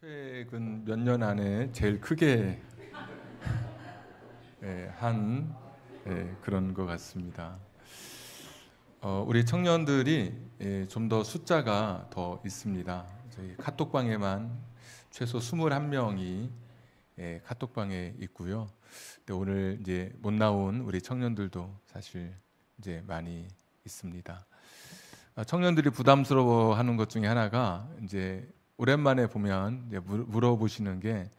최근 몇 년 안에 제일 크게 한 그런 것 같습니다. 우리 청년들이 좀 더 숫자가 더 있습니다. 저희 카톡방에만 최소 21명이 카톡방에 있고요. 근데 오늘 이제 못 나온 우리 청년들도 사실 이제 많이 있습니다. 청년들이 부담스러워하는 것 중에 하나가 이제 오랜만에 보면 이제 물어보시는 게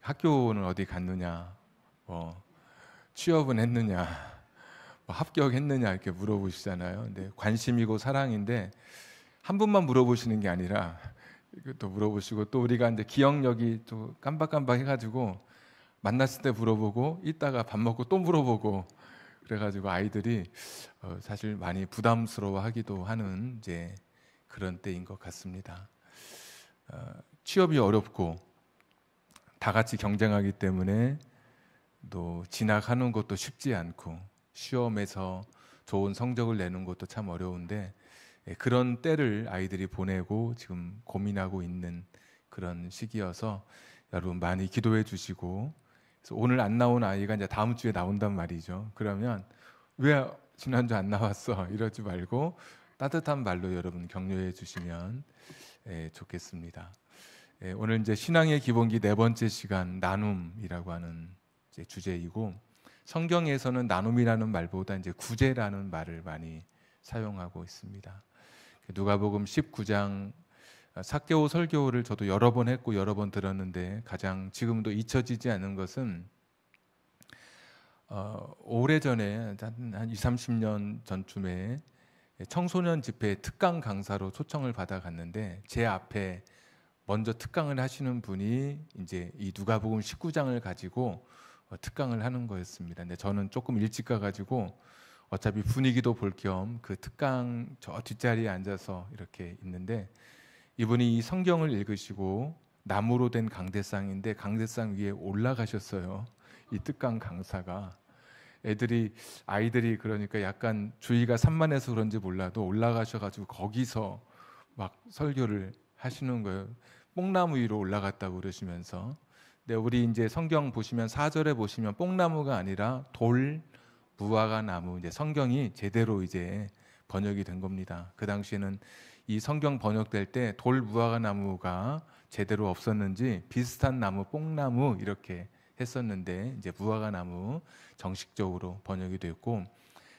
학교는 어디 갔느냐, 뭐 취업은 했느냐, 뭐 합격했느냐 이렇게 물어보시잖아요. 근데 관심이고 사랑인데 한 분만 물어보시는 게 아니라 이것도 물어보시고 또 우리가 이제 기억력이 또 깜박깜박 해가지고 만났을 때 물어보고 이따가 밥 먹고 또 물어보고 그래가지고 아이들이 사실 많이 부담스러워하기도 하는 이제 그런 때인 것 같습니다. 취업이 어렵고 다 같이 경쟁하기 때문에 또 진학하는 것도 쉽지 않고 시험에서 좋은 성적을 내는 것도 참 어려운데 그런 때를 아이들이 보내고 지금 고민하고 있는 그런 시기여서 여러분 많이 기도해 주시고, 그래서 오늘 안 나온 아이가 이제 다음 주에 나온단 말이죠. 그러면 왜 지난주 안 나왔어? 이러지 말고 따뜻한 말로 여러분 격려해 주시면 좋겠습니다. 오늘 이제 신앙의 기본기 네 번째 시간 나눔이라고 하는 이제 주제이고, 성경에서는 나눔이라는 말보다 이제 구제라는 말을 많이 사용하고 있습니다. 누가복음 19장 삭개오 설교를 저도 여러 번 했고 여러 번 들었는데 가장 지금도 잊혀지지 않는 것은 오래전에 한 20, 30년 전쯤에 청소년 집회 특강 강사로 초청을 받아 갔는데 제 앞에 먼저 특강을 하시는 분이 이제 이 누가복음 19장을 가지고 특강을 하는 거였습니다. 근데 저는 조금 일찍 가가지고 어차피 분위기도 볼 겸 그 특강 저 뒷자리에 앉아서 이렇게 있는데 이분이 이 성경을 읽으시고 나무로 된 강대상인데 강대상 위에 올라가셨어요. 이 특강 강사가. 아이들이 그러니까 약간 주의가 산만해서 그런지 몰라도 올라가셔가지고 거기서 막 설교를 하시는 거예요. 뽕나무 위로 올라갔다고 그러시면서. 근데 우리 이제 성경 보시면 4절에 보시면 뽕나무가 아니라 돌, 무화과 나무, 이제 성경이 제대로 이제 번역이 된 겁니다. 그 당시에는 이 성경 번역될 때 돌, 무화과 나무가 제대로 없었는지 비슷한 나무, 뽕나무 이렇게 했었는데 이제 무화과 나무 정식적으로 번역이 됐고,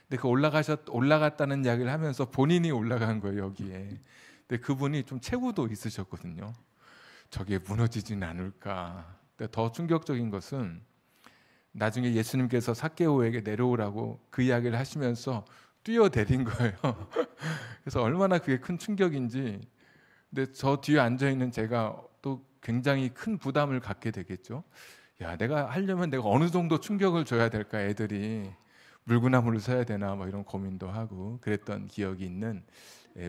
근데 그 올라갔다는 이야기를 하면서 본인이 올라간 거예요, 여기에. 근데 그분이 좀 체구도 있으셨거든요. 저게 무너지진 않을까. 근데 더 충격적인 것은 나중에 예수님께서 삭개오에게 내려오라고 그 이야기를 하시면서 뛰어내린 거예요. 그래서 얼마나 그게 큰 충격인지. 근데 저 뒤에 앉아 있는 제가 또 굉장히 큰 부담을 갖게 되겠죠. 야, 내가 하려면 내가 어느 정도 충격을 줘야 될까? 애들이 물구나무를 서야 되나? 뭐 이런 고민도 하고 그랬던 기억이 있는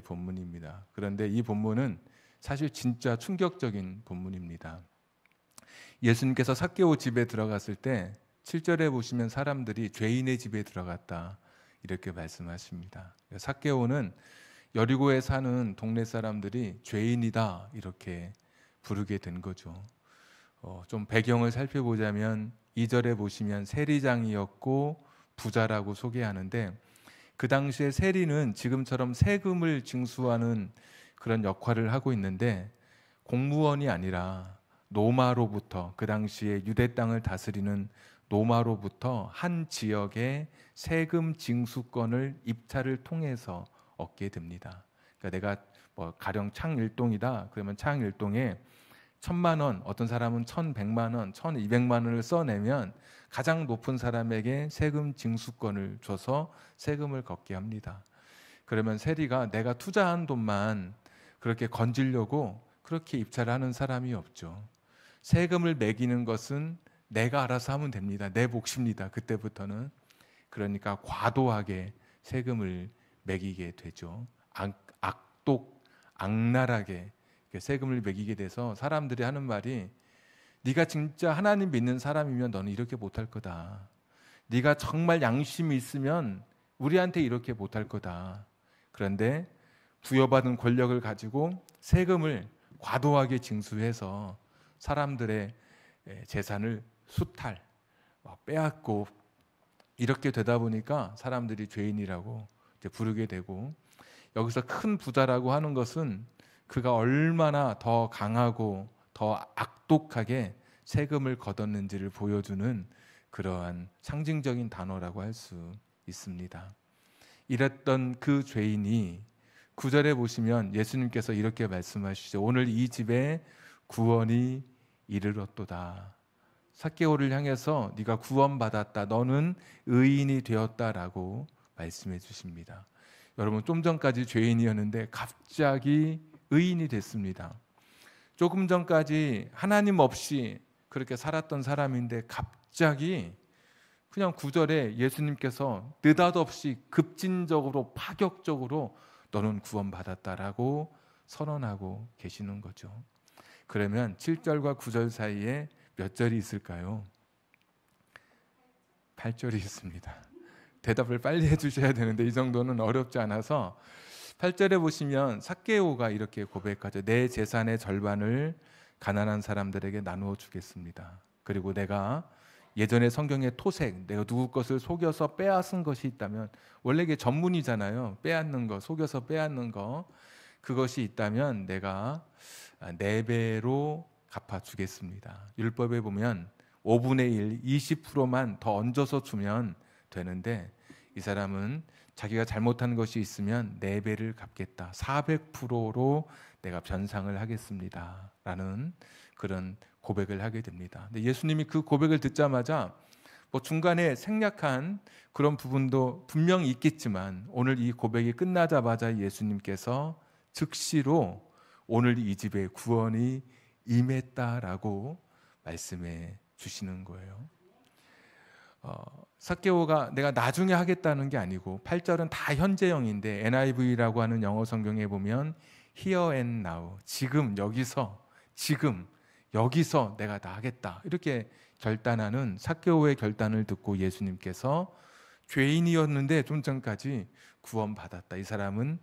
본문입니다. 그런데 이 본문은 사실 진짜 충격적인 본문입니다. 예수님께서 삭개오 집에 들어갔을 때 7절에 보시면 사람들이 죄인의 집에 들어갔다 이렇게 말씀하십니다. 삭개오는 여리고에 사는 동네 사람들이 죄인이다 이렇게 부르게 된 거죠. 좀 배경을 살펴보자면 2절에 보시면 세리장이었고 부자라고 소개하는데 그 당시에 세리는 지금처럼 세금을 징수하는 그런 역할을 하고 있는데 공무원이 아니라 노마로부터, 그 당시에 유대 땅을 다스리는 노마로부터 한 지역의 세금 징수권을 입찰을 통해서 얻게 됩니다. 그러니까 내가 뭐 가령 창 1동이다 그러면 창 1동에 1,000만 원, 어떤 사람은 1,100만 원, 1,200만 원을 써내면 가장 높은 사람에게 세금 징수권을 줘서 세금을 걷게 합니다. 그러면 세리가 내가 투자한 돈만 그렇게 건지려고 그렇게 입찰을 하는 사람이 없죠. 세금을 매기는 것은 내가 알아서 하면 됩니다. 내 몫입니다. 그때부터는. 그러니까 과도하게 세금을 매기게 되죠. 악랄하게 세금을 매기게 돼서 사람들이 하는 말이 네가 진짜 하나님 믿는 사람이면 너는 이렇게 못할 거다. 네가 정말 양심이 있으면 우리한테 이렇게 못할 거다. 그런데 부여받은 권력을 가지고 세금을 과도하게 징수해서 사람들의 재산을 수탈, 빼앗고 이렇게 되다 보니까 사람들이 죄인이라고 이제 부르게 되고, 여기서 큰 부자라고 하는 것은 그가 얼마나 더 강하고 더 악독하게 세금을 걷었는지를 보여주는 그러한 상징적인 단어라고 할 수 있습니다. 이랬던 그 죄인이 9절에 보시면 예수님께서 이렇게 말씀하시죠. 오늘 이 집에 구원이 이르렀도다. 삭개오를 향해서 네가 구원받았다, 너는 의인이 되었다라고 말씀해 주십니다. 여러분, 좀 전까지 죄인이었는데 갑자기 의인이 됐습니다. 조금 전까지 하나님 없이 그렇게 살았던 사람인데 갑자기 그냥 9절에 예수님께서 느닷없이 급진적으로 파격적으로 너는 구원받았다라고 선언하고 계시는 거죠. 그러면 7절과 9절 사이에 몇 절이 있을까요? 8절이 있습니다. 대답을 빨리 해주셔야 되는데 이 정도는 어렵지 않아서 8절에 보시면 삭개오가 이렇게 고백하죠. 내 재산의 절반을 가난한 사람들에게 나누어 주겠습니다. 그리고 내가 예전에 성경의 토색, 내가 누구 것을 속여서 빼앗은 것이 있다면, 원래 이게 전문이잖아요. 빼앗는 거, 속여서 빼앗는 거, 그것이 있다면 내가 4배로 갚아주겠습니다. 율법에 보면 5분의 1, 20%만 더 얹어서 주면 되는데, 이 사람은 자기가 잘못한 것이 있으면 4배를 갚겠다, 400%로 내가 변상을 하겠습니다 라는 그런 고백을 하게 됩니다. 근데 예수님이 그 고백을 듣자마자 중간에 생략한 그런 부분도 분명히 있겠지만, 오늘 이 고백이 끝나자마자 예수님께서 즉시로 오늘 이 집에 구원이 임했다라고 말씀해 주시는 거예요. 삭개오가 내가 나중에 하겠다는 게 아니고, 8절은 다 현재형인데 NIV라고 하는 영어 성경에 보면 here and now, 지금 여기서 내가 다 하겠다, 이렇게 결단하는 삭개오의 결단을 듣고 예수님께서 죄인이었는데 좀 전까지 구원받았다, 이 사람은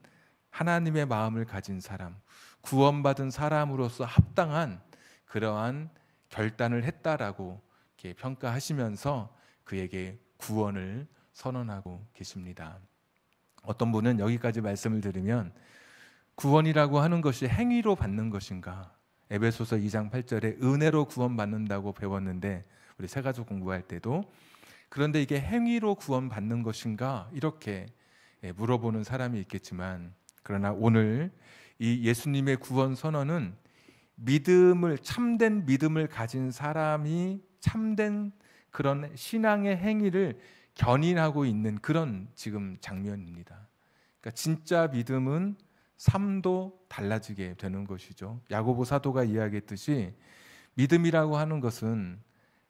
하나님의 마음을 가진 사람, 구원받은 사람으로서 합당한 그러한 결단을 했다라고 이렇게 평가하시면서 그에게 구원을 선언하고 계십니다. 어떤 분은 여기까지 말씀을 들으면 구원이라고 하는 것이 행위로 받는 것인가? 에베소서 2장 8절에 은혜로 구원받는다고 배웠는데, 우리 새가족 공부할 때도, 그런데 이게 행위로 구원받는 것인가? 이렇게 물어보는 사람이 있겠지만, 그러나 오늘 이 예수님의 구원 선언은 참된 믿음을 가진 사람이 참된 그런 신앙의 행위를 견인하고 있는 그런 지금 장면입니다. 그러니까 진짜 믿음은 삶도 달라지게 되는 것이죠. 야고보 사도가 이야기했듯이 믿음이라고 하는 것은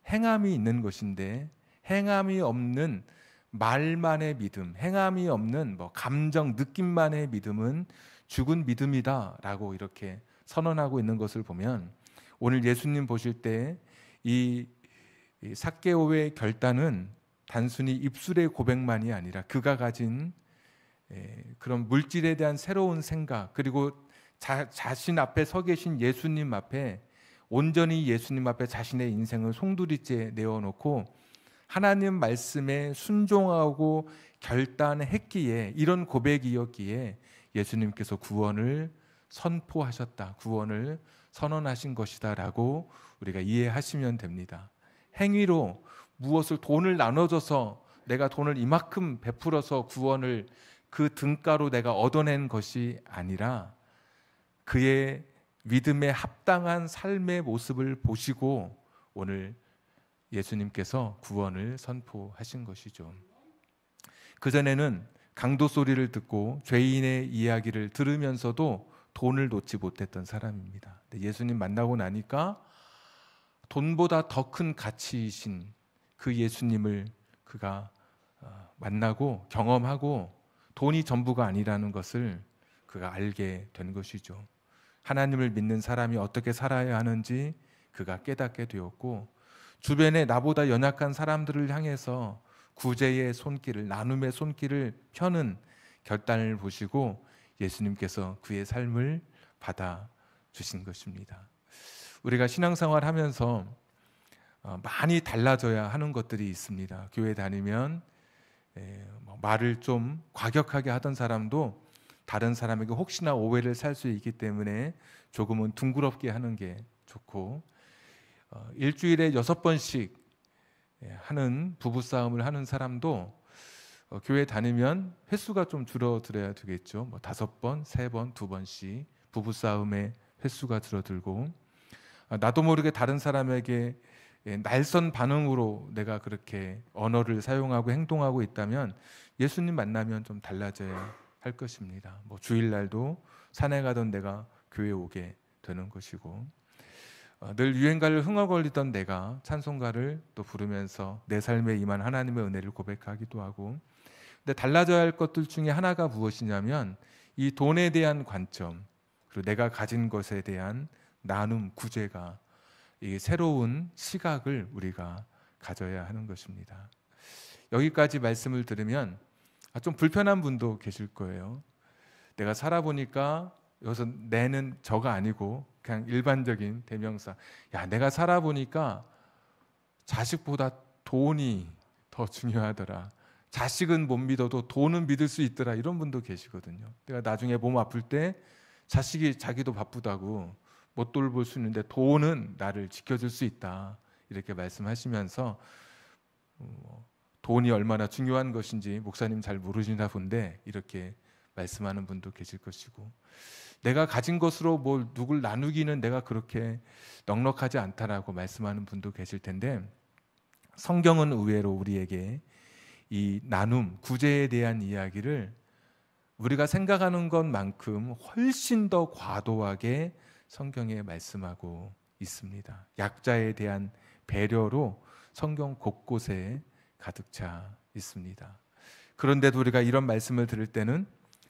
행함이 있는 것인데, 행함이 없는 말만의 믿음, 행함이 없는 감정, 느낌만의 믿음은 죽은 믿음이다라고 이렇게 선언하고 있는 것을 보면, 오늘 예수님 보실 때 이 삭개오의 결단은 단순히 입술의 고백만이 아니라 그가 가진 그런 물질에 대한 새로운 생각, 그리고 자신 앞에 서 계신 예수님 앞에 온전히 예수님 앞에 자신의 인생을 송두리째 내어놓고 하나님 말씀에 순종하고 결단했기에, 이런 고백이었기에 예수님께서 구원을 선포하셨다, 구원을 선언하신 것이다 라고 우리가 이해하시면 됩니다. 행위로 무엇을 돈을 나눠줘서 내가 돈을 이만큼 베풀어서 구원을 그 등가로 내가 얻어낸 것이 아니라, 그의 믿음에 합당한 삶의 모습을 보시고 오늘 예수님께서 구원을 선포하신 것이죠. 그전에는 강도 소리를 듣고 죄인의 이야기를 들으면서도 돈을 놓지 못했던 사람입니다. 예수님 만나고 나니까 돈보다 더 큰 가치이신 그 예수님을 그가 만나고 경험하고 돈이 전부가 아니라는 것을 그가 알게 된 것이죠. 하나님을 믿는 사람이 어떻게 살아야 하는지 그가 깨닫게 되었고, 주변에 나보다 연약한 사람들을 향해서 구제의 손길을, 나눔의 손길을 펴는 결단을 보시고 예수님께서 그의 삶을 받아주신 것입니다. 우리가 신앙생활 하면서 많이 달라져야 하는 것들이 있습니다. 교회 다니면 말을 좀 과격하게 하던 사람도 다른 사람에게 혹시나 오해를 살 수 있기 때문에 조금은 둥그럽게 하는 게 좋고, 일주일에 6번씩 하는 부부싸움을 하는 사람도 교회 다니면 횟수가 좀 줄어들어야 되겠죠. 5번, 3번, 2번씩 부부싸움의 횟수가 줄어들고, 나도 모르게 다른 사람에게 날선 반응으로 내가 그렇게 언어를 사용하고 행동하고 있다면 예수님 만나면 좀 달라져야 할 것입니다. 주일날도 산에 가던 내가 교회에 오게 되는 것이고, 늘 유행가를 흥얼거리던 내가 찬송가를 또 부르면서 내 삶에 임한 하나님의 은혜를 고백하기도 하고, 근데 달라져야 할 것들 중에 하나가 무엇이냐면 이 돈에 대한 관점, 그리고 내가 가진 것에 대한 나눔, 구제가 이 새로운 시각을 우리가 가져야 하는 것입니다. 여기까지 말씀을 들으면 좀 불편한 분도 계실 거예요. 내가 살아보니까 여기서 내는 저가 아니고 그냥 일반적인 대명사, 야, 내가 살아보니까 자식보다 돈이 더 중요하더라. 자식은 못 믿어도 돈은 믿을 수 있더라. 이런 분도 계시거든요. 내가 나중에 몸 아플 때 자식이 자기도 바쁘다고 못 돌볼 수 있는데 돈은 나를 지켜줄 수 있다. 이렇게 말씀하시면서 돈이 얼마나 중요한 것인지 목사님 잘 모르시나 본데 이렇게 말씀하는 분도 계실 것이고, 내가 가진 것으로 뭘 누굴 나누기는 내가 그렇게 넉넉하지 않다라고 말씀하는 분도 계실 텐데, 성경은 의외로 우리에게 이 나눔, 구제에 대한 이야기를 우리가 생각하는 것만큼 훨씬 더 과도하게 성경에 말씀하고 있습니다. 약자에 대한 배려로 성경 곳곳에 가득 차 있습니다. 그런데도 우리가 이런 말씀을 들을 때는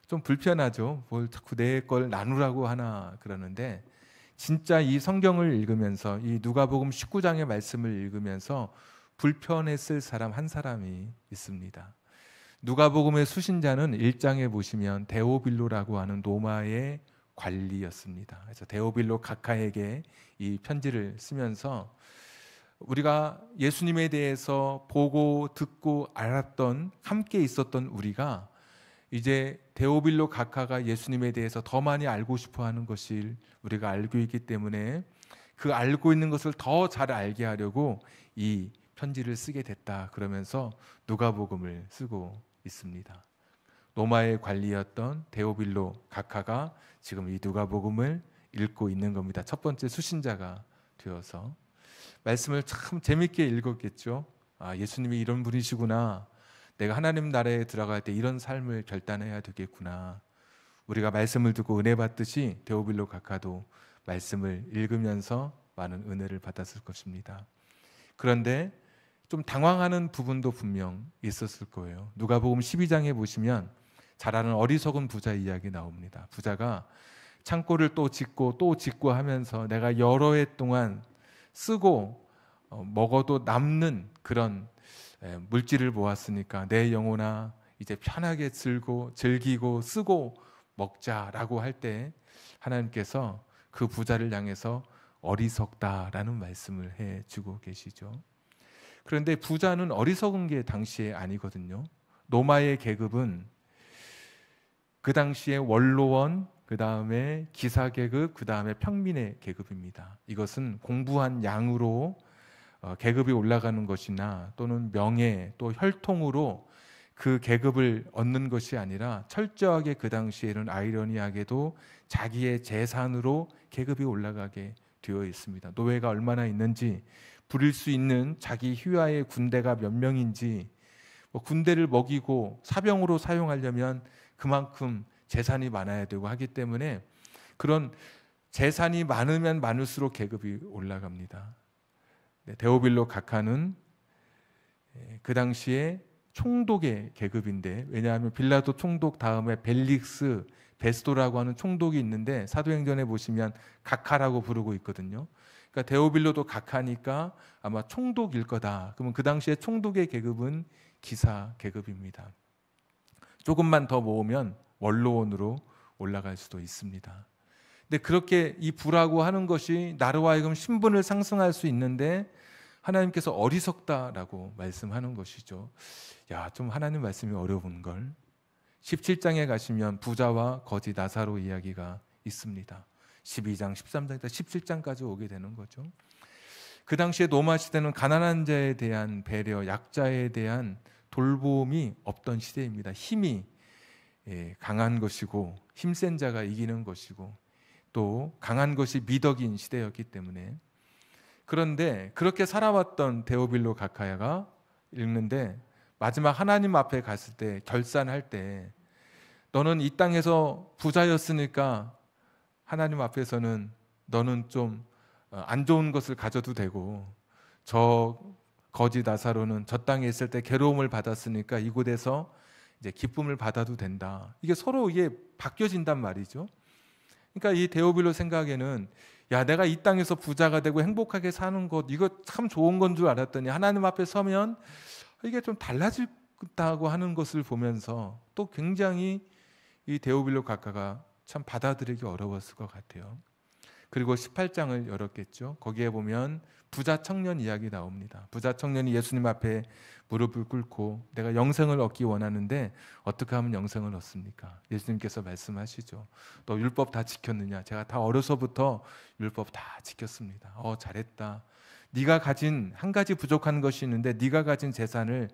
좀 불편하죠. 뭘 자꾸 내 걸 나누라고 하나 그러는데, 진짜 이 성경을 읽으면서 이 누가복음 19장의 말씀을 읽으면서 불편했을 사람 한 사람이 있습니다. 누가복음의 수신자는 1장에 보시면 데오빌로라고 하는 로마의 관리였습니다. 그래서 데오빌로 각하에게 이 편지를 쓰면서 우리가 예수님에 대해서 보고 듣고 알았던, 함께 있었던 우리가 이제 데오빌로 각하가 예수님에 대해서 더 많이 알고 싶어 하는 것을 우리가 알고 있기 때문에 그 알고 있는 것을 더 잘 알게 하려고 이 편지를 쓰게 됐다. 그러면서 누가복음을 쓰고 있습니다. 로마의 관리였던 데오빌로 각하가 지금 이 누가복음을 읽고 있는 겁니다. 첫 번째 수신자가 되어서 말씀을 참 재밌게 읽었겠죠. 아, 예수님이 이런 분이시구나. 내가 하나님 나라에 들어갈 때 이런 삶을 결단해야 되겠구나. 우리가 말씀을 듣고 은혜 받듯이 데오빌로 각하도 말씀을 읽으면서 많은 은혜를 받았을 것입니다. 그런데 좀 당황하는 부분도 분명 있었을 거예요. 누가복음 12장에 보시면 잘 아는 어리석은 부자 이야기 나옵니다. 부자가 창고를 또 짓고 하면서 내가 여러 해 동안 쓰고 먹어도 남는 그런 물질을 모았으니까 내 영혼아 이제 편하게 즐기고 쓰고 먹자라고 할 때 하나님께서 그 부자를 향해서 어리석다라는 말씀을 해주고 계시죠. 그런데 부자는 어리석은 게 당시에 아니거든요. 로마의 계급은 그 당시에 원로원, 그 다음에 기사계급, 그 다음에 평민의 계급입니다. 이것은 공부한 양으로 계급이 올라가는 것이나 또는 명예, 또 혈통으로 그 계급을 얻는 것이 아니라 철저하게 그 당시에는 아이러니하게도 자기의 재산으로 계급이 올라가게 되어 있습니다. 노예가 얼마나 있는지, 부릴 수 있는 자기 휘하의 군대가 몇 명인지, 군대를 먹이고 사병으로 사용하려면 그만큼 재산이 많아야 되고 하기 때문에 그런 재산이 많으면 많을수록 계급이 올라갑니다. 데오빌로 각하는 그 당시에 총독의 계급인데, 왜냐하면 빌라도 총독 다음에 벨릭스, 베스도라고 하는 총독이 있는데 사도행전에 보시면 각하라고 부르고 있거든요. 그러니까 데오빌로도 각하니까 아마 총독일 거다. 그러면 그 당시에 총독의 계급은 기사 계급입니다. 조금만 더 모으면 원로원으로 올라갈 수도 있습니다. 근데 그렇게 이 부라고 하는 것이 나로 하여금 신분을 상승할 수 있는데 하나님께서 어리석다라고 말씀하는 것이죠. 야, 좀 하나님 말씀이 어려운 걸. 17장에 가시면 부자와 거지 나사로 이야기가 있습니다. 12장, 13장부터 17장까지 오게 되는 거죠. 그 당시에 로마 시대는 가난한 자에 대한 배려, 약자에 대한 돌봄이 없던 시대입니다. 힘이 강한 것이고 힘센 자가 이기는 것이고 또 강한 것이 미덕인 시대였기 때문에, 그런데 그렇게 살아왔던 데오빌로 가카야가 읽는데 마지막 하나님 앞에 갔을 때 결산할 때 너는 이 땅에서 부자였으니까 하나님 앞에서는 너는 좀 안 좋은 것을 가져도 되고 저 거지 나사로는 저 땅에 있을 때 괴로움을 받았으니까 이곳에서 이제 기쁨을 받아도 된다. 이게 서로 이게 바뀌어진단 말이죠. 그러니까 이 데오빌로 생각에는 야, 내가 이 땅에서 부자가 되고 행복하게 사는 것 이거 참 좋은 건 줄 알았더니 하나님 앞에 서면 이게 좀 달라진다고 하는 것을 보면서 또 굉장히 이 데오빌로 가카가 참 받아들이기 어려웠을 것 같아요. 그리고 18장을 열었겠죠. 거기에 보면 부자 청년 이야기 나옵니다. 부자 청년이 예수님 앞에 무릎을 꿇고 내가 영생을 얻기 원하는데 어떻게 하면 영생을 얻습니까? 예수님께서 말씀하시죠. 너 율법 다 지켰느냐? 제가 다 어려서부터 율법 다 지켰습니다. 잘했다. 네가 가진 한 가지 부족한 것이 있는데 네가 가진 재산을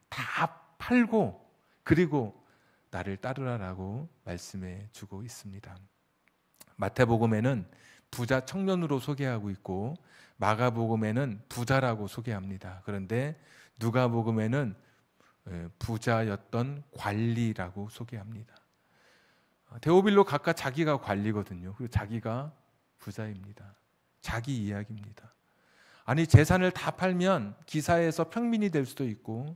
다 팔고 그리고 나를 따르라라고 말씀해 주고 있습니다. 마태복음에는 부자 청년으로 소개하고 있고 마가복음에는 부자라고 소개합니다. 그런데 누가복음에는 부자였던 관리라고 소개합니다. 데오빌로 각각 자기가 관리거든요. 그리고 자기가 부자입니다. 자기 이야기입니다. 아니 재산을 다 팔면 기사에서 평민이 될 수도 있고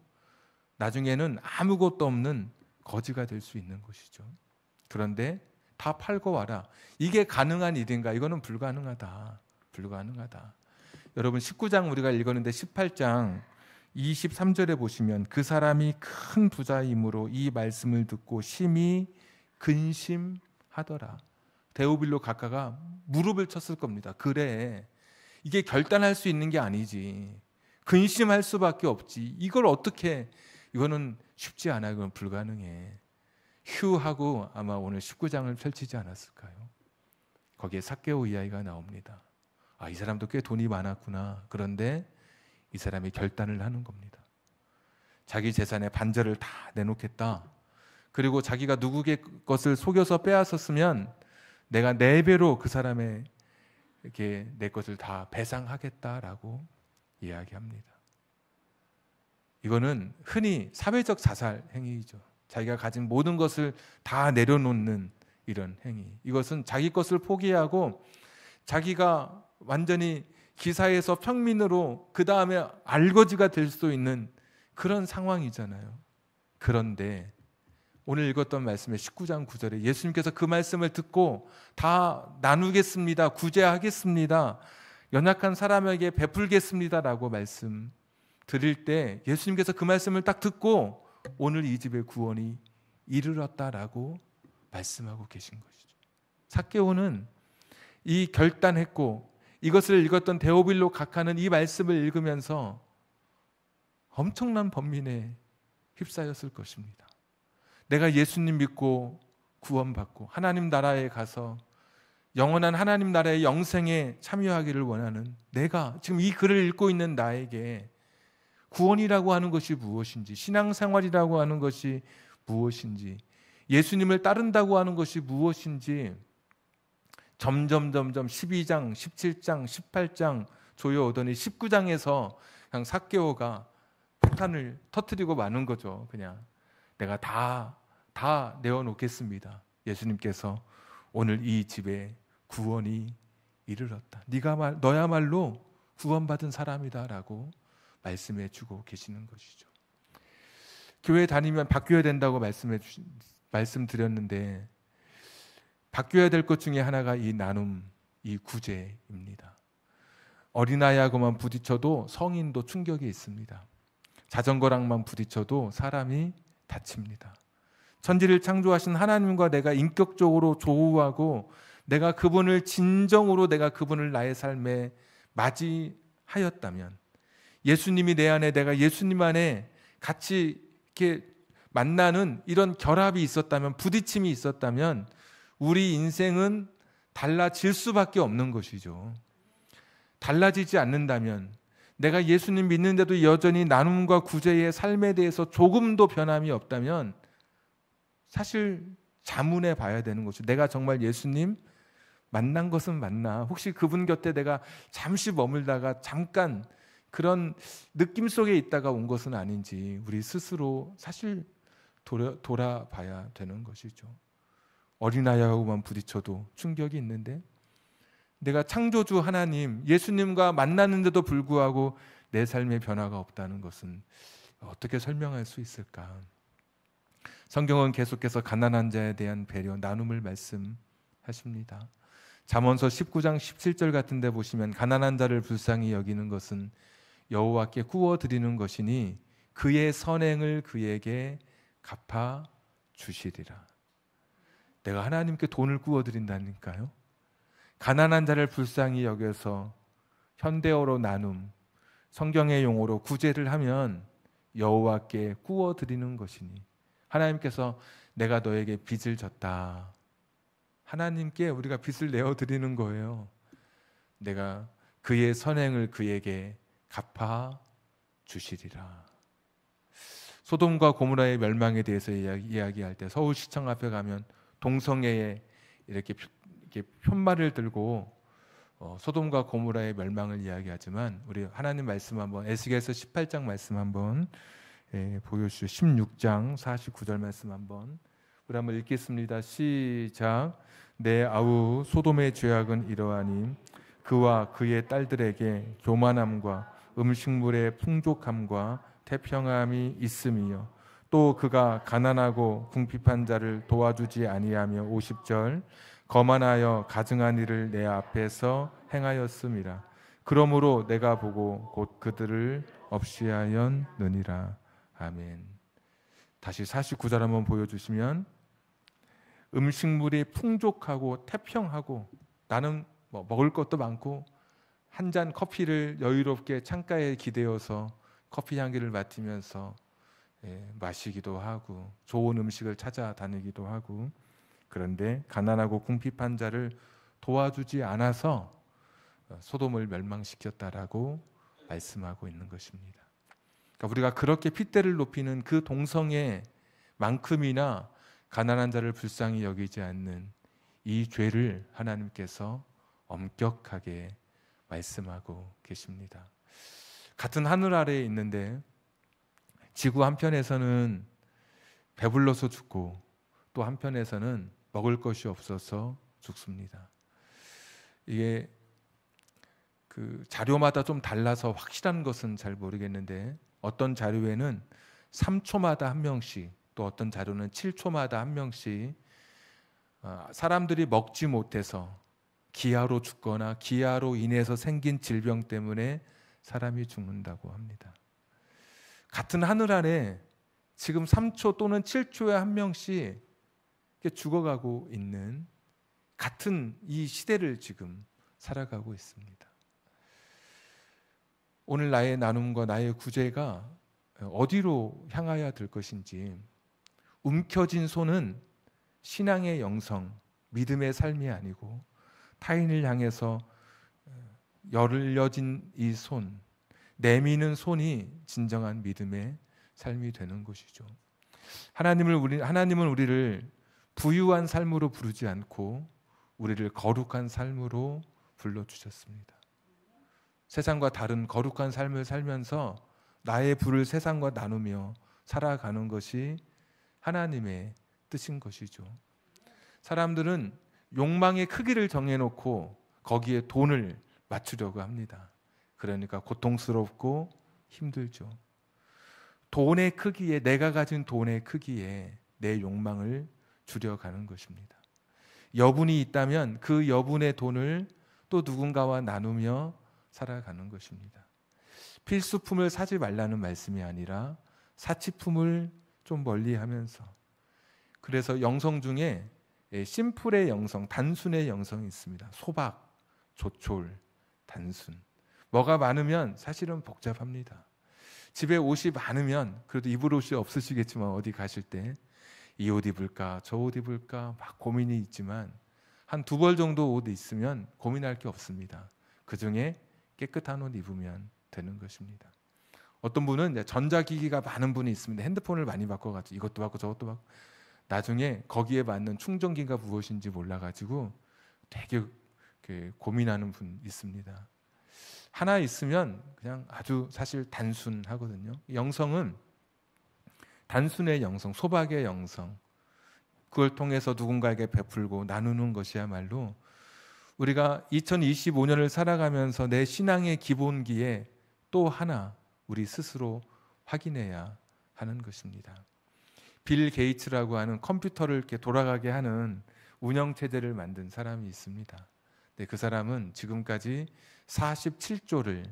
나중에는 아무것도 없는 거지가 될 수 있는 것이죠. 그런데 다 팔고 와라. 이게 가능한 일인가? 이거는 불가능하다. 불가능하다. 여러분 19장 우리가 읽었는데 18장 23절에 보시면 그 사람이 큰 부자이므로 이 말씀을 듣고 심히 근심하더라. 데오빌로 각하가 무릎을 쳤을 겁니다. 그래. 이게 결단할 수 있는 게 아니지. 근심할 수밖에 없지. 이걸 어떻게, 이거는 쉽지 않아. 이건 불가능해. 휴 하고 아마 오늘 19장을 펼치지 않았을까요? 거기에 삭개오 이야기가 나옵니다. 이 사람도 꽤 돈이 많았구나. 그런데 이 사람이 결단을 하는 겁니다. 자기 재산의 반절을 다 내놓겠다. 그리고 자기가 누구의 것을 속여서 빼앗았으면 내가 4배로 그 사람의 이렇게 내 것을 다 배상하겠다라고 이야기합니다. 이거는 흔히 사회적 자살 행위이죠. 자기가 가진 모든 것을 다 내려놓는 이런 행위. 이것은 자기 것을 포기하고 자기가 완전히 기사에서 평민으로 그 다음에 알거지가 될 수 있는 그런 상황이잖아요. 그런데 오늘 읽었던 말씀의 19장 9절에 예수님께서 그 말씀을 듣고 다 나누겠습니다. 구제하겠습니다. 연약한 사람에게 베풀겠습니다라고 말씀 드릴 때 예수님께서 그 말씀을 딱 듣고 오늘 이 집의 구원이 이르렀다라고 말씀하고 계신 것이죠. 삭개오는 이 결단했고 이것을 읽었던 데오빌로 각하는 이 말씀을 읽으면서 엄청난 번민에 휩싸였을 것입니다. 내가 예수님 믿고 구원받고 하나님 나라에 가서 영원한 하나님 나라의 영생에 참여하기를 원하는 내가 지금 이 글을 읽고 있는 나에게 구원이라고 하는 것이 무엇인지, 신앙생활이라고 하는 것이 무엇인지, 예수님을 따른다고 하는 것이 무엇인지 점점 12장, 17장, 18장 조여오더니 19장에서 그냥 삭개오가 폭탄을 터뜨리고 마는 거죠. 그냥 내가 다 내어놓겠습니다. 예수님께서 오늘 이 집에 구원이 이르렀다. 너야말로 구원받은 사람이다라고 말씀해 주고 계시는 것이죠. 교회 다니면 바뀌어야 된다고 말씀드렸는데 바뀌어야 될 것 중에 하나가 이 나눔, 이 구제입니다. 어린아이하고만 부딪혀도 성인도 충격이 있습니다. 자전거랑만 부딪혀도 사람이 다칩니다. 천지를 창조하신 하나님과 내가 인격적으로 조우하고 내가 그분을 진정으로 내가 그분을 나의 삶에 맞이하였다면, 예수님이 내 안에, 내가 예수님 안에 같이 이렇게 만나는 이런 결합이 있었다면, 부딪힘이 있었다면 우리 인생은 달라질 수밖에 없는 것이죠. 달라지지 않는다면, 내가 예수님 믿는데도 여전히 나눔과 구제의 삶에 대해서 조금도 변함이 없다면 사실 자문해 봐야 되는 것이죠. 내가 정말 예수님 만난 것은 맞나? 혹시 그분 곁에 내가 잠시 머물다가 잠깐 그런 느낌 속에 있다가 온 것은 아닌지 우리 스스로 사실 돌아봐야 되는 것이죠. 어린아이하고만 부딪혀도 충격이 있는데, 내가 창조주 하나님, 예수님과 만났는데도 불구하고 내 삶에 변화가 없다는 것은 어떻게 설명할 수 있을까? 성경은 계속해서 가난한 자에 대한 배려, 나눔을 말씀하십니다. 잠언서 19장 17절 같은 데 보시면, 가난한 자를 불쌍히 여기는 것은 여호와께 구워 드리는 것이니 그의 선행을 그에게 갚아 주시리라. 내가 하나님께 돈을 구워 드린다니까요. 가난한 자를 불쌍히 여겨서 현대어로 나눔, 성경의 용어로 구제를 하면 여호와께 구워 드리는 것이니, 하나님께서 내가 너에게 빚을 졌다, 하나님께 우리가 빚을 내어 드리는 거예요. 내가 그의 선행을 그에게 갚아 주시리라. 소돔과 고모라의 멸망에 대해서 이야기할 때 서울시청 앞에 가면 동성애에 이렇게 푯말을 들고 소돔과 고모라의 멸망을 이야기하지만, 우리 하나님 말씀 한번, 에스겔서 18장 말씀 한번 보여주시죠. 16장 49절 말씀 한번 우리 한번 읽겠습니다. 시작. 내 아우 소돔의 죄악은 이러하니 그와 그의 딸들에게 교만함과 음식물의 풍족함과 태평함이 있음이요, 또 그가 가난하고 궁핍한 자를 도와주지 아니하며 50절 거만하여 가증한 일을 내 앞에서 행하였음이라. 그러므로 내가 보고 곧 그들을 없이하였느니라. 아멘. 다시 49절 한번 보여주시면, 음식물이 풍족하고 태평하고, 나는 먹을 것도 많고 한 잔 커피를 여유롭게 창가에 기대어서 커피 향기를 맡으면서 마시기도 하고 좋은 음식을 찾아다니기도 하고, 그런데 가난하고 궁핍한 자를 도와주지 않아서 소돔을 멸망시켰다라고 말씀하고 있는 것입니다. 그러니까 우리가 그렇게 핏대를 높이는 그 동성애만큼이나 가난한 자를 불쌍히 여기지 않는 이 죄를 하나님께서 엄격하게 말씀하고 계십니다. 같은 하늘 아래에 있는데 지구 한편에서는 배불러서 죽고 또 한편에서는 먹을 것이 없어서 죽습니다. 이게 그 자료마다 좀 달라서 확실한 것은 잘 모르겠는데, 어떤 자료에는 3초마다 한 명씩, 또 어떤 자료는 7초마다 한 명씩 사람들이 먹지 못해서 기아로 죽거나 기아로 인해서 생긴 질병 때문에 사람이 죽는다고 합니다. 같은 하늘 아래 지금 3초 또는 7초에 한 명씩 죽어가고 있는 같은 이 시대를 지금 살아가고 있습니다. 오늘 나의 나눔과 나의 구제가 어디로 향하여야 될 것인지, 움켜진 손은 신앙의 영성, 믿음의 삶이 아니고 타인을 향해서 열려진 이 손, 내미는 손이 진정한 믿음의 삶이 되는 것이죠. 하나님은 우리를 부유한 삶으로 부르지 않고 우리를 거룩한 삶으로 불러주셨습니다. 세상과 다른 거룩한 삶을 살면서 나의 부를 세상과 나누며 살아가는 것이 하나님의 뜻인 것이죠. 사람들은 욕망의 크기를 정해놓고 거기에 돈을 맞추려고 합니다. 그러니까 고통스럽고 힘들죠. 돈의 크기에, 내가 가진 돈의 크기에 내 욕망을 줄여가는 것입니다. 여분이 있다면 그 여분의 돈을 또 누군가와 나누며 살아가는 것입니다. 필수품을 사지 말라는 말씀이 아니라 사치품을 좀 멀리하면서, 그래서 영성 중에 심플의 영성, 단순의 영성이 있습니다. 소박, 조촐, 단순. 뭐가 많으면 사실은 복잡합니다. 집에 옷이 많으면 그래도 입을 옷이 없으시겠지만 어디 가실 때 이 옷 입을까 저 옷 입을까 막 고민이 있지만 한 두 벌 정도 옷 있으면 고민할 게 없습니다. 그중에 깨끗한 옷 입으면 되는 것입니다. 어떤 분은 전자기기가 많은 분이 있습니다. 핸드폰을 많이 바꿔가지고 이것도 바꾸고 저것도 바꾸고 나중에 거기에 맞는 충전기가 무엇인지 몰라가지고 되게 고민하는 분 있습니다. 하나 있으면 그냥 아주 사실 단순하거든요. 영성은 단순의 영성, 소박의 영성, 그걸 통해서 누군가에게 베풀고 나누는 것이야말로 우리가 2025년을 살아가면서 내 신앙의 기본기에 또 하나 우리 스스로 확인해야 하는 것입니다. 빌 게이츠라고 하는 컴퓨터를 이렇게 돌아가게 하는 운영체제를 만든 사람이 있습니다. 근데 그 사람은 지금까지 47조를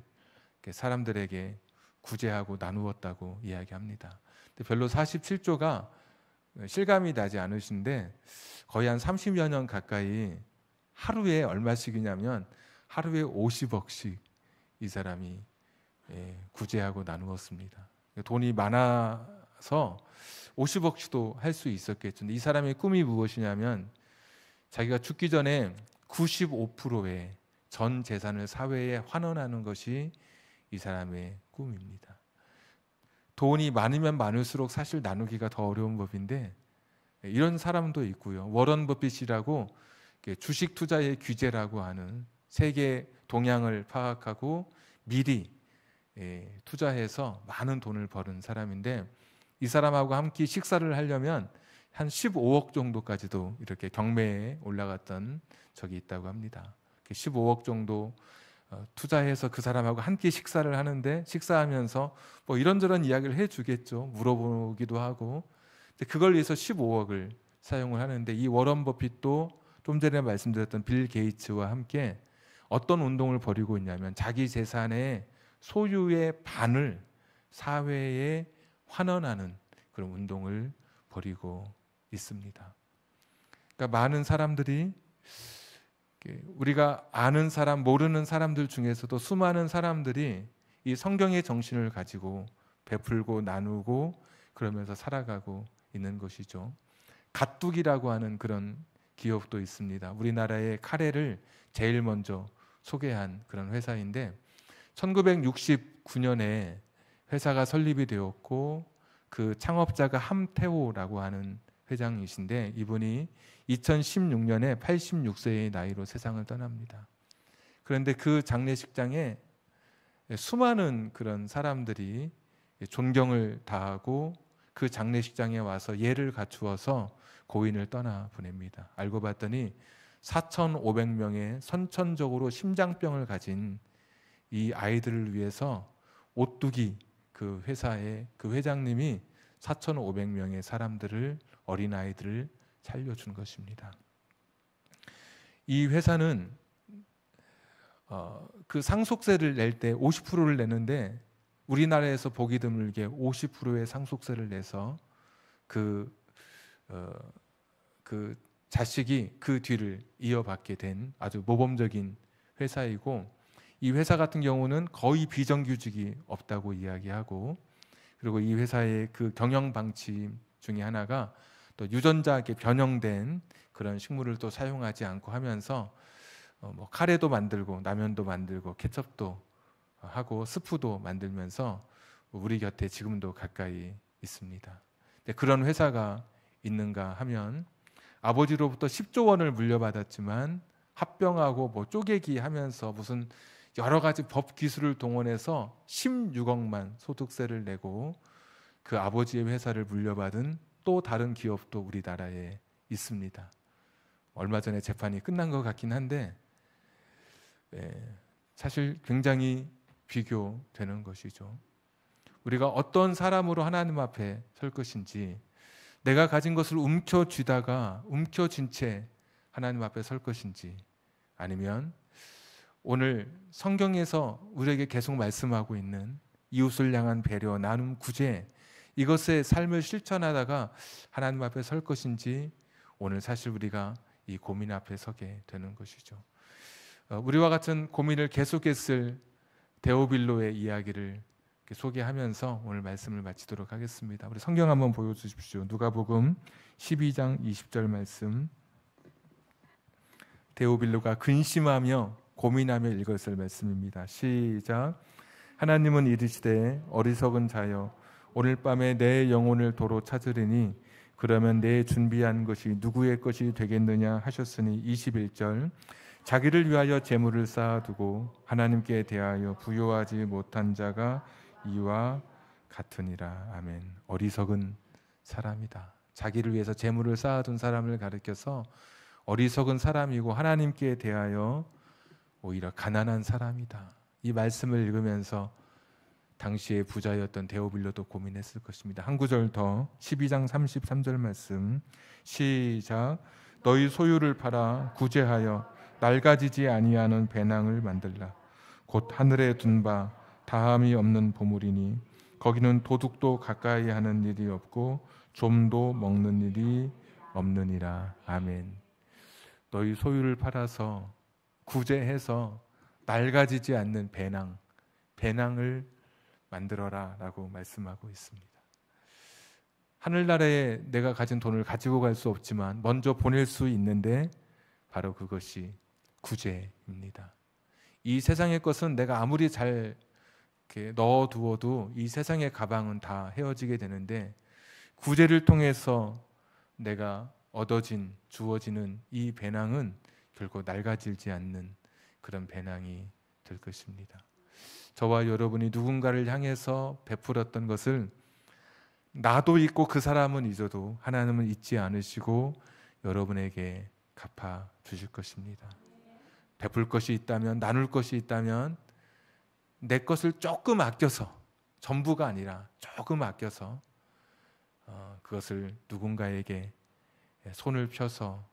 사람들에게 구제하고 나누었다고 이야기합니다. 근데 별로 47조가 실감이 나지 않으신데 거의 한 30여 년 가까이 하루에 얼마씩이냐면 하루에 50억씩 이 사람이 구제하고 나누었습니다. 돈이 많아서 50억씩도 할 수 있었겠죠. 이 사람의 꿈이 무엇이냐면 자기가 죽기 전에 95%의 전 재산을 사회에 환원하는 것이 이 사람의 꿈입니다. 돈이 많으면 많을수록 사실 나누기가 더 어려운 법인데 이런 사람도 있고요. 워런 버핏이라고 주식 투자의 규제라고 하는 세계 동향을 파악하고 미리 투자해서 많은 돈을 버는 사람인데 이 사람하고 함께 식사를 하려면 한 15억 정도까지도 이렇게 경매에 올라갔던 적이 있다고 합니다. 15억 정도 투자해서 그 사람하고 함께 식사를 하는데 식사하면서 뭐 이런저런 이야기를 해주겠죠. 물어보기도 하고. 근데 그걸 위해서 15억을 사용을 하는데 이 워런 버핏도 좀 전에 말씀드렸던 빌 게이츠와 함께 어떤 운동을 벌이고 있냐면 자기 재산의 소유의 반을 사회에 환원하는 그런 운동을 벌이고 있습니다. 그러니까 많은 사람들이 우리가 아는 사람, 모르는 사람들 중에서도 수많은 사람들이 이 성경의 정신을 가지고 베풀고 나누고 그러면서 살아가고 있는 것이죠. 가뚝이라고 하는 그런 기업도 있습니다. 우리나라의 카레를 제일 먼저 소개한 그런 회사인데 1969년에 회사가 설립이 되었고 그 창업자가 함태호라고 하는 회장이신데 이분이 2016년에 86세의 나이로 세상을 떠납니다. 그런데 그 장례식장에 수많은 그런 사람들이 존경을 다하고 그 장례식장에 와서 예를 갖추어서 고인을 떠나 보냅니다. 알고 봤더니 4,500명의 선천적으로 심장병을 가진 이 아이들을 위해서 오뚜기 그 회사의 그 회장님이 4,500명의 사람들을 어린아이들을 살려준 것입니다. 이 회사는 그 상속세를 낼 때 50%를 내는데 우리나라에서 보기 드물게 50%의 상속세를 내서 그 자식이 그 뒤를 이어받게 된 아주 모범적인 회사이고 이 회사 같은 경우는 거의 비정규직이 없다고 이야기하고 그리고 이 회사의 그 경영 방침 중에 하나가 또 유전자에 변형된 그런 식물을 또 사용하지 않고 하면서 뭐 카레도 만들고 라면도 만들고 케첩도 하고 스프도 만들면서 우리 곁에 지금도 가까이 있습니다. 근데 그런 회사가 있는가 하면 아버지로부터 10조 원을 물려받았지만 합병하고 뭐 쪼개기 하면서 무슨 여러 가지 법 기술을 동원해서 16억만 소득세를 내고 그 아버지의 회사를 물려받은 또 다른 기업도 우리나라에 있습니다. 얼마 전에 재판이 끝난 것 같긴 한데 사실 굉장히 비교되는 것이죠. 우리가 어떤 사람으로 하나님 앞에 설 것인지 내가 가진 것을 움켜쥐다가 움켜쥔 채 하나님 앞에 설 것인지 아니면 오늘 성경에서 우리에게 계속 말씀하고 있는 이웃을 향한 배려, 나눔, 구제 이것의 삶을 실천하다가 하나님 앞에 설 것인지 오늘 사실 우리가 이 고민 앞에 서게 되는 것이죠. 우리와 같은 고민을 계속했을 데오빌로의 이야기를 소개하면서 오늘 말씀을 마치도록 하겠습니다. 우리 성경 한번 보여주십시오. 누가복음 12장 20절 말씀. 데오빌로가 근심하며 고민하며 읽었을 말씀입니다. 시작. 하나님은 이르시되 어리석은 자여 오늘 밤에 내 영혼을 도로 찾으리니 그러면 내 준비한 것이 누구의 것이 되겠느냐 하셨으니 21절. 자기를 위하여 재물을 쌓아두고 하나님께 대하여 부요하지 못한 자가 이와 같으니라. 아멘. 어리석은 사람이다. 자기를 위해서 재물을 쌓아둔 사람을 가리켜서 어리석은 사람이고 하나님께 대하여 오히려 가난한 사람이다. 이 말씀을 읽으면서 당시의 부자였던 데오빌로도 고민했을 것입니다. 한 구절 더 12장 33절 말씀 시작. 너희 소유를 팔아 구제하여 낡아지지 아니하는 배낭을 만들라. 곧 하늘에 둔 바 다함이 없는 보물이니 거기는 도둑도 가까이 하는 일이 없고 좀도 먹는 일이 없느니라. 아멘. 너희 소유를 팔아서 구제해서 낡아지지 않는 배낭을 만들어라 라고 말씀하고 있습니다. 하늘나라에 내가 가진 돈을 가지고 갈 수 없지만 먼저 보낼 수 있는데 바로 그것이 구제입니다. 이 세상의 것은 내가 아무리 잘 이렇게 넣어두어도 이 세상의 가방은 다 헤어지게 되는데 구제를 통해서 내가 주어지는 이 배낭은 결코 낡아지지 않는 그런 배낭이 될 것입니다. 저와 여러분이 누군가를 향해서 베풀었던 것을 나도 잊고 그 사람은 잊어도 하나님은 잊지 않으시고 여러분에게 갚아 주실 것입니다. 베풀 것이 있다면, 나눌 것이 있다면 내 것을 조금 아껴서, 전부가 아니라 조금 아껴서 그것을 누군가에게 손을 펴서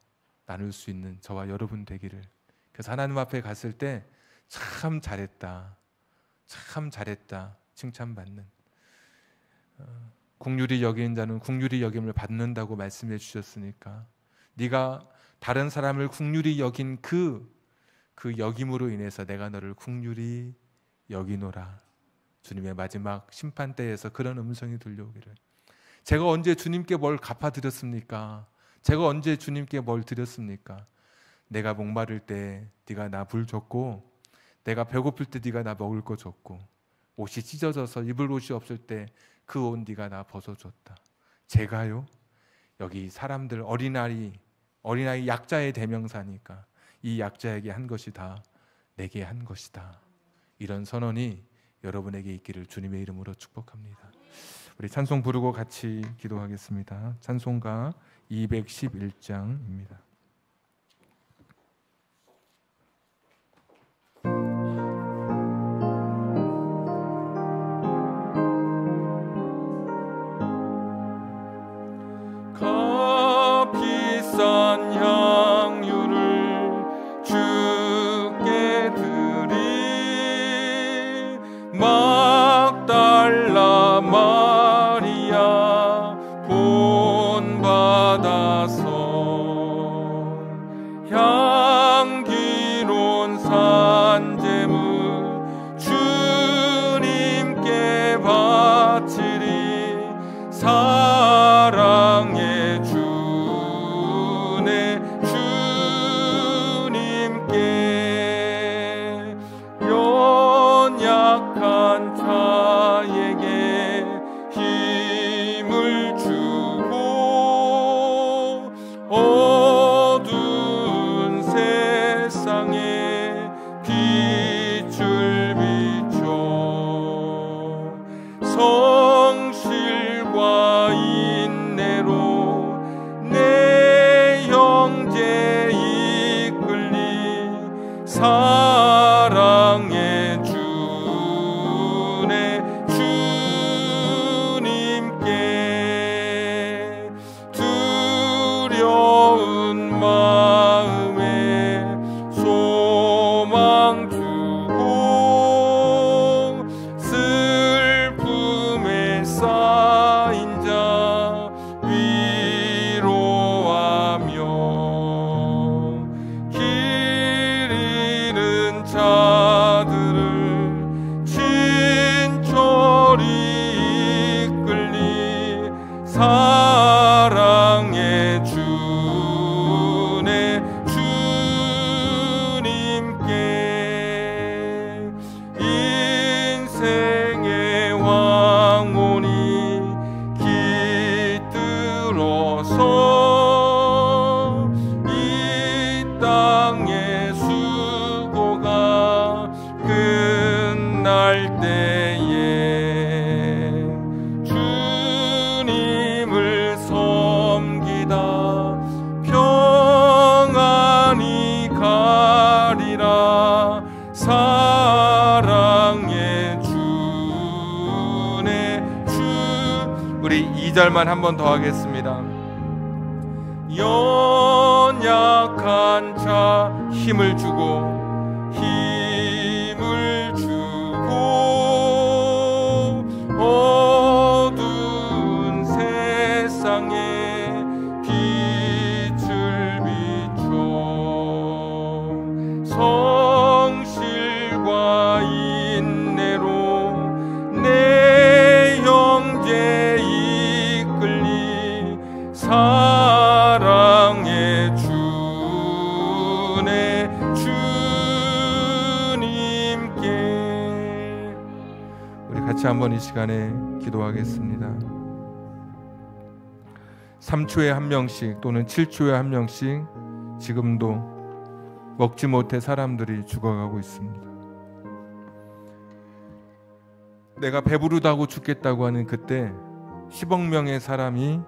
나눌 수 있는 저와 여러분 되기를. 그래서 하나님 앞에 갔을 때 참 잘했다, 참 잘했다 칭찬받는, 긍휼히 여긴 자는 긍휼히 여김을 받는다고 말씀해 주셨으니까 네가 다른 사람을 긍휼히 여긴 그 여김으로 인해서 내가 너를 긍휼히 여기노라. 주님의 마지막 심판대에서 그런 음성이 들려오기를. 제가 언제 주님께 뭘 갚아드렸습니까? 제가 언제 주님께 뭘 드렸습니까? 내가 목마를 때 네가 나 불 줬고, 내가 배고플 때 네가 나 먹을 거 줬고, 옷이 찢어져서 입을 옷이 없을 때 그 옷 네가 나 벗어줬다. 제가요? 여기 사람들 어린아이 약자의 대명사니까 이 약자에게 한 것이 다 내게 한 것이다. 이런 선언이 여러분에게 있기를 주님의 이름으로 축복합니다. 우리 찬송 부르고 같이 기도하겠습니다. 찬송가 211장입니다. 값비싼 향유를 주께 드리 막달라 마리아 본받아서 향기로운 산제물 주님께 바치리. 사랑의 주네 주님께 연약한 자에게 힘을 주고 어두운 세상에 빛을 비춰 성실과 인내로 내 형제 이끌리. 사랑의 주네 만날 때에 주님을 섬기다 평안히 가리라. 사랑의 주네 주. 우리 2절만 한 번 더 하겠습니다. 연약한 자 힘을 주고 어두운 세상에 빛을 비춰 성실과 인내로 내 형제 이끌리. 사랑의 주네 주님께. 우리 같이 한번 이 시간에 기도하겠습니다. 3초에 한 명씩 또는 7초에 한 명씩 지금도 먹지 못해 사람들이 죽어가고 있습니다. 내가 배부르다고 죽겠다고 하는 그때 10억 명의 사람이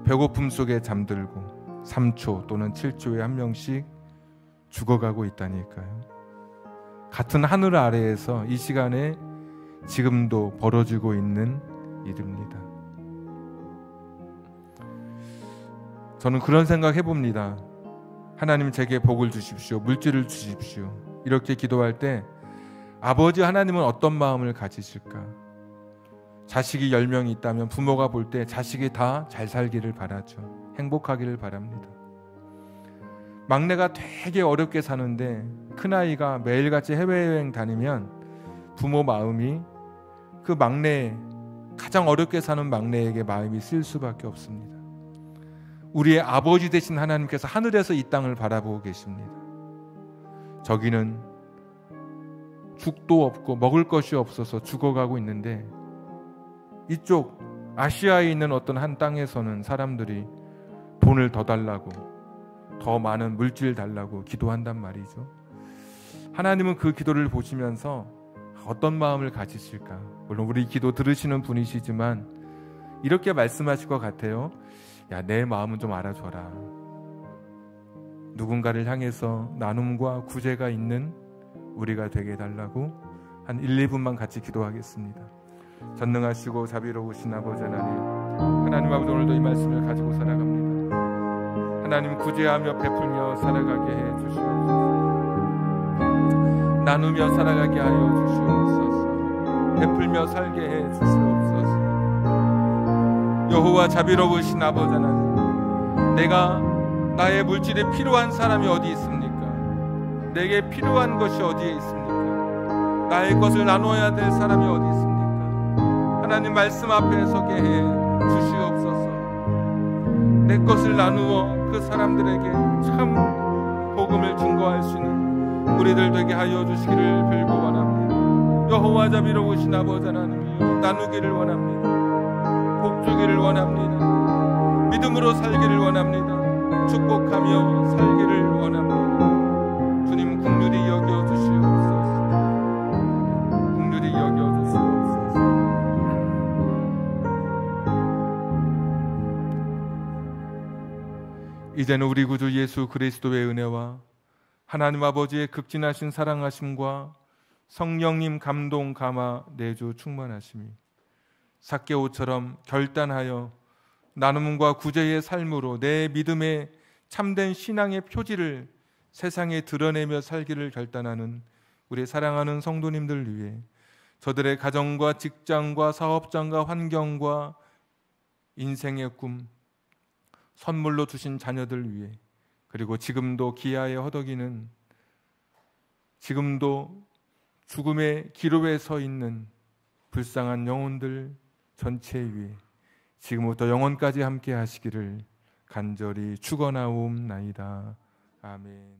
배고픔 속에 잠들고 3초 또는 7초에 한 명씩 죽어가고 있다니까요. 같은 하늘 아래에서 이 시간에 지금도 벌어지고 있는 일입니다. 저는 그런 생각 해봅니다. 하나님 제게 복을 주십시오. 물질을 주십시오. 이렇게 기도할 때 아버지 하나님은 어떤 마음을 가지실까? 자식이 10명이 있다면 부모가 볼 때 자식이 다 잘 살기를 바라죠. 행복하기를 바랍니다. 막내가 되게 어렵게 사는데 큰아이가 매일같이 해외여행 다니면 부모 마음이 그 막내, 가장 어렵게 사는 막내에게 마음이 쓰일 수밖에 없습니다. 우리의 아버지 되신 하나님께서 하늘에서 이 땅을 바라보고 계십니다. 저기는 죽도 없고 먹을 것이 없어서 죽어가고 있는데 이쪽 아시아에 있는 어떤 한 땅에서는 사람들이 돈을 더 달라고, 더 많은 물질 달라고 기도한단 말이죠. 하나님은 그 기도를 보시면서 어떤 마음을 가지실까? 물론 우리 기도 들으시는 분이시지만 이렇게 말씀하실 것 같아요. 야, 내 마음은 좀 알아줘라. 누군가를 향해서 나눔과 구제가 있는 우리가 되게 해달라고 한 1, 2분만 같이 기도하겠습니다. 전능하시고 자비로우신 아버지 하나님 아버지, 오늘도 이 말씀을 가지고 살아갑니다. 하나님, 구제하며 베풀며 살아가게 해 주시옵소서. 나누며 살아가게 하여 주시옵소서. 베풀며 살게 해 주시옵소서. 여호와 자비로우신 아버지 하나님, 내가 나의 물질이 필요한 사람이 어디 있습니까? 내게 필요한 것이 어디에 있습니까? 나의 것을 나눠야 될 사람이 어디 있습니까? 하나님 말씀 앞에 서게 해 주시옵소서. 내 것을 나누어 그 사람들에게 참 복음을 증거할 수 있는 우리들 되게 하여 주시기를 빌고 원합니다. 여호와 자비로우신 아버지 하나님이여, 나누기를 원합니다. 복 주기를 원합니다. 믿음으로 살기를 원합니다. 축복하며 살기를 원합니다. 주님, 긍휼히 여겨 주시옵소서. 긍휼히 여겨 주시옵소서. 이제는 우리 구주 예수 그리스도의 은혜와 하나님 아버지의 극진하신 사랑하심과 성령님 감동 감화 내주 충만하심이 삭개오처럼 결단하여 나눔과 구제의 삶으로 내 믿음의 참된 신앙의 표지를 세상에 드러내며 살기를 결단하는 우리 사랑하는 성도님들 위해, 저들의 가정과 직장과 사업장과 환경과 인생의 꿈, 선물로 주신 자녀들 위해, 그리고 지금도 기아에 허덕이는, 지금도 죽음의 기로에 서 있는 불쌍한 영혼들 전체 위에 지금부터 영원까지 함께 하시기를 간절히 축원하옵나이다. 아멘.